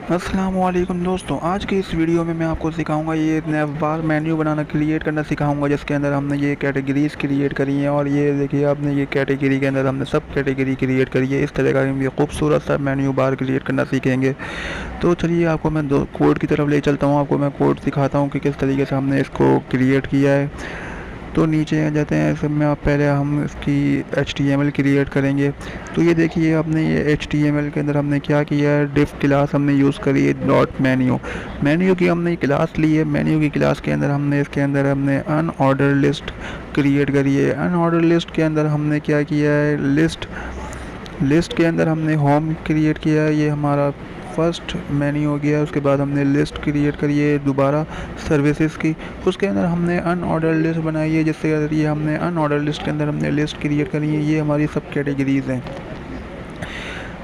अस्सलामुअलैकुम दोस्तों, आज की इस वीडियो में मैं आपको सिखाऊंगा ये नैव बार मेन्यू बनाना क्रिएट करना सिखाऊंगा, जिसके अंदर हमने ये कैटेगरीज क्रिएट करी हैं। और ये देखिए, आपने ये कैटेगरी के अंदर हमने सब कैटेगरी क्रिएट करी है। इस तरह का हम ये खूबसूरत सा मेन्यू बार क्रिएट करना सीखेंगे। तो चलिए, आपको मैं दो कोड की तरफ ले चलता हूँ। आपको मैं कोड सिखाता हूँ कि किस तरीके से हमने इसको क्रिएट किया है। तो नीचे आ जाते हैं। सब में आप पहले हम इसकी HTML क्रिएट करेंगे। तो ये देखिए, आपने ये HTML के अंदर हमने क्या किया है, डिफ क्लास हमने यूज़ करी है डॉट मेन्यू की हमने क्लास ली है। मेन्यू की क्लास के अंदर हमने अनऑर्डर लिस्ट क्रिएट करी है। अनऑर्डर लिस्ट के अंदर हमने क्या किया है, लिस्ट के अंदर हमने होम क्रिएट किया है। ये हमारा फर्स्ट मेन्यू हो गया। उसके बाद हमने लिस्ट क्रिएट करी है दोबारा सर्विसेज की। उसके अंदर हमने अनऑर्डर लिस्ट बनाई है, जिससे ये हमने अनऑर्डर लिस्ट के अंदर हमने लिस्ट क्रिएट करी है। ये हमारी सब कैटेगरीज हैं।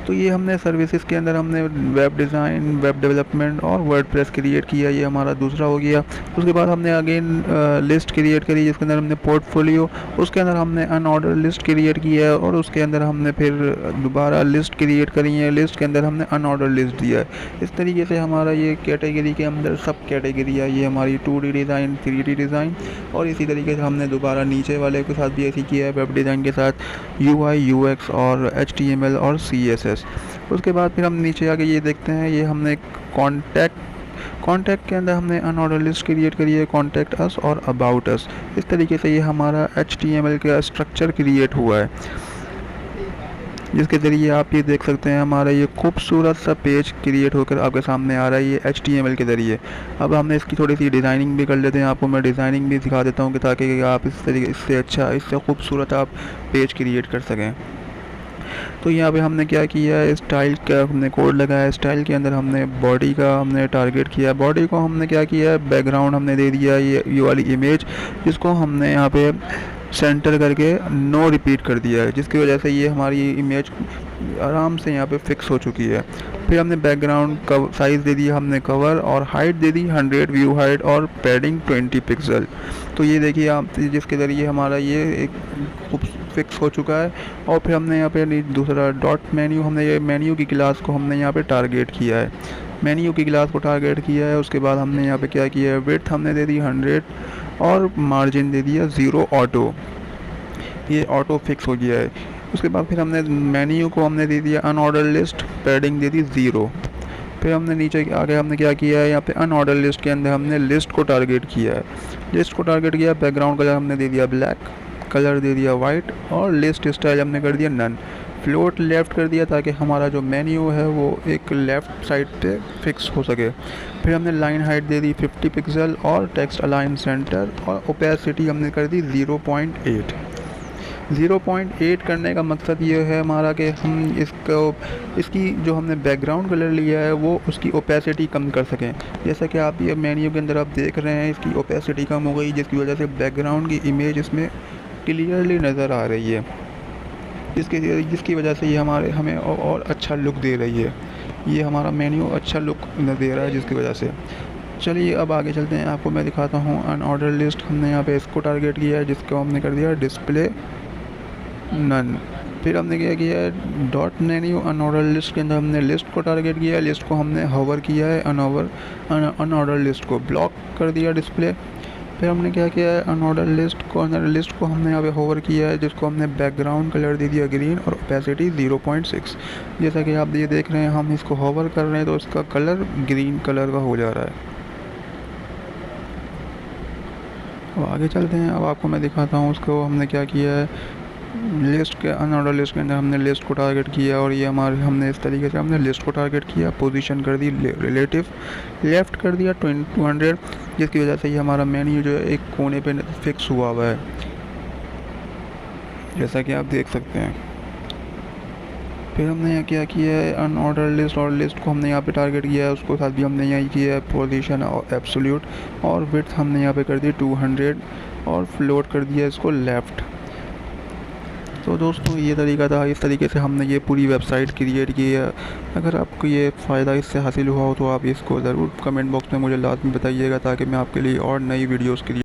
तो ये हमने सर्विसेज के अंदर हमने वेब डिज़ाइन, वेब डेवलपमेंट और वर्डप्रेस क्रिएट किया। ये हमारा दूसरा हो गया। उसके बाद हमने अगेन लिस्ट क्रिएट करी, जिसके अंदर हमने पोर्टफोलियो। उसके अंदर हमने अनऑर्डर लिस्ट क्रिएट किया है। और उसके अंदर हमने फिर दोबारा लिस्ट क्रिएट करी है। लिस्ट के अंदर हमने अनऑर्डर लिस्ट दिया है। इस तरीके से हमारा ये कैटेगरी के अंदर सब कैटेगरी है। ये हमारी 2D डिज़ाइन, 3D डिज़ाइन। और इसी तरीके से हमने दोबारा नीचे वाले के साथ भी ऐसी किया है, वेब डिज़ाइन के साथ UI UX और HTML और CSS। उसके बाद फिर हम नीचे आके ये देखते हैं, ये हमने कॉन्टैक्ट के अंदर हमने अनऑर्डर लिस्ट क्रिएट करी है, कॉन्टैक्ट अस और अबाउट अस। इस तरीके से ये हमारा HTML का स्ट्रक्चर क्रिएट हुआ है, जिसके ज़रिए आप ये देख सकते हैं हमारा ये खूबसूरत सा पेज क्रिएट होकर आपके सामने आ रहा है, ये HTML के ज़रिए। अब हमने इसकी थोड़ी सी डिज़ाइनिंग भी कर लेते हैं। आपको मैं डिज़ाइनिंग भी सिखा देता हूँ कि ताकि आप इस तरीके इससे खूबसूरत आप पेज क्रिएट कर सकें। तो यहाँ पे हमने क्या किया है, स्टाइल का हमने कोड लगाया है। स्टाइल के अंदर हमने बॉडी का हमने टारगेट किया। बॉडी को हमने क्या किया है, बैकग्राउंड हमने दे दिया ये वाली इमेज, जिसको हमने यहाँ पे सेंटर करके नो रिपीट कर दिया है, जिसकी वजह से ये हमारी इमेज आराम से यहाँ पे फिक्स हो चुकी है। फिर हमने बैकग्राउंड का साइज़ दे दिया, हमने कवर और हाइट दे दी 100 व्यू हाइट और पैडिंग 20 पिक्सल। तो ये देखिए आप, जिसके ज़रिए हमारा ये एक फिक्स हो चुका है। और फिर हमने यहाँ पे दूसरा डॉट मेन्यू, हमने ये मेन्यू की क्लास को हमने यहाँ पे टारगेट किया है। मेन्यू की क्लास को टारगेट किया है। उसके बाद हमने यहाँ पे क्या किया है, विड्थ हमने दे दी 100 और मार्जिन दे दिया 0 ऑटो। ये ऑटो फिक्स हो गया है। उसके बाद फिर हमने मेन्यू को हमने दे दिया अनऑर्डर लिस्ट, पैडिंग दे दी 0। फिर हमने नीचे आगे हमने क्या किया है, यहाँ पे अनऑर्डर लिस्ट के अंदर हमने लिस्ट को टारगेट किया है। लिस्ट को टारगेट किया, बैकग्राउंड कलर हमने दे दिया ब्लैक, कलर दे दिया वाइट और लिस्ट स्टाइल हमने कर दिया नन। फ्लोट लेफ़्ट कर दिया ताकि हमारा जो मेन्यू है वो एक लेफ़्ट साइड पे फिक्स हो सके। फिर हमने लाइन हाइट दे दी 50 पिक्सल और टेक्स्ट अलाइन सेंटर और ओपेसिटी हमने कर दी 0.8। 0.8 करने का मकसद ये है हमारा कि हम इसकी जो हमने बैकग्राउंड कलर लिया है वो उसकी ओपेसिटी कम कर सकें। जैसा कि आप ये मेन्यू के अंदर आप देख रहे हैं, इसकी ओपेसिटी कम हो गई, जिसकी वजह से बैकग्राउंड की इमेज इसमें क्लियरली नज़र आ रही है, जिसकी वजह से ये हमें और अच्छा लुक दे रही है। ये हमारा मेन्यू अच्छा लुक दे रहा है, जिसकी वजह से। चलिए अब आगे चलते हैं, आपको मैं दिखाता हूँ अनऑर्डर लिस्ट। हमने यहाँ पे इसको टारगेट किया है, जिसको हमने कर दिया डिस्प्ले नन। फिर हमने क्या किया है, डॉट मेन्यू अनऑर्डर लिस्ट के अंदर हमने लिस्ट को टारगेट किया है। लिस्ट को हमने होवर किया है, अनऑर्डर लिस्ट को ब्लॉक कर दिया डिस्प्ले। फिर हमने क्या किया है, अनऑर्डर लिस्ट को हमने यहाँ पे होवर किया है, जिसको हमने बैकग्राउंड कलर दे दिया ग्रीन और ओपेसिटी 0.6। जैसा कि आप ये देख रहे हैं, हम इसको होवर कर रहे हैं तो इसका कलर ग्रीन कलर का हो जा रहा है। अब आगे चलते हैं। अब आपको मैं दिखाता हूँ उसको हमने क्या किया है। लिस्ट के अनऑर्डर लिस्ट के अंदर हमने लिस्ट को टारगेट किया और ये हमने इस तरीके से हमने लिस्ट को टारगेट किया। पोजीशन कर दी रिलेटिव लेफ़्ट कर दिया 200, जिसकी वजह से ये हमारा मेन्यू जो है एक कोने पे फिक्स हुआ हुआ है, जैसा कि आप देख सकते हैं। फिर हमने यहाँ क्या किया है, अनऑर्डर लिस्ट और लिस्ट को हमने यहाँ पे टारगेट किया है, उसको साथ भी हमने यहाँ किया है पोजीशन और एब्सोल्यूट। और विड्थ हमने यहाँ पे कर दी 200 और फ्लोट कर दिया इसको लेफ़्ट। तो दोस्तों ये तरीका था, इस तरीके से हमने ये पूरी वेबसाइट क्रिएट की है। अगर आपको ये फ़ायदा इससे हासिल हुआ हो तो आप इसको ज़रूर कमेंट बॉक्स में मुझे लाज़मी बताइएगा, ताकि मैं आपके लिए और नई वीडियोज़ क्रिएट